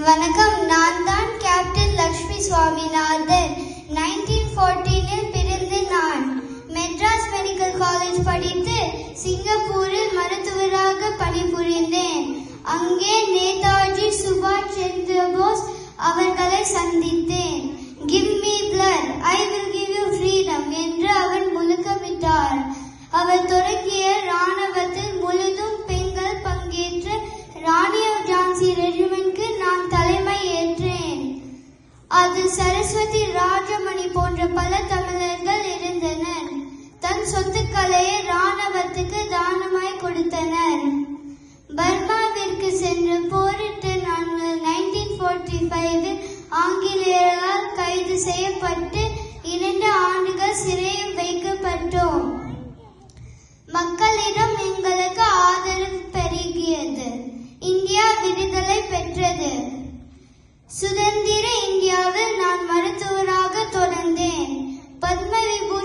வணக்கம். நான் தான் கேப்டன் லக்ஷ்மி சுவாமிநாதன். 1914 பிறந்து நான் மெட்ராஸ் மெடிக்கல் காலேஜ் படித்து சிங்கப்பூரில் மருத்துவராக பணிபுரிந்தேன். அங்கே நேதாஜி சுபாஷ் சந்திர போஸ் அவர்களை சந்தித்தேன். Give me blood, I will give you freedom என்று அவர் முழக்கமிட்டார். அவர் தொடங்கிய ராணுவத்தில் முழுதும் பெண்கள் பங்கேற்ற ராணி ஜான்சி ரெஜிமெண்ட்க்கு நான் தலைமை ஏற்றேன். அதில் சரஸ்வதி ராஜமணி போன்ற பல தமிழர்கள் இருந்தனர். தன் சொத்துக்களை ராணுவத்துக்கு தானமாய் கொடுத்தனர். பர்மாவிற்கு சென்று போரிட்ட நாங்கள் 1945 ஆங்கிலேயரால் கைது செய்யப்பட்டு 2 ஆண்டுகள் சிறையில் வைக்கப்பட்டோம். மக்களிடம் எங்களுக்கு ஆதரவு பெருகியது. இந்தியா விடுதலை பெற்றது. சுதந்திர இந்தியாவில் நான் மருத்துவராக தொடர்ந்தேன். பத்ம விபூஷன்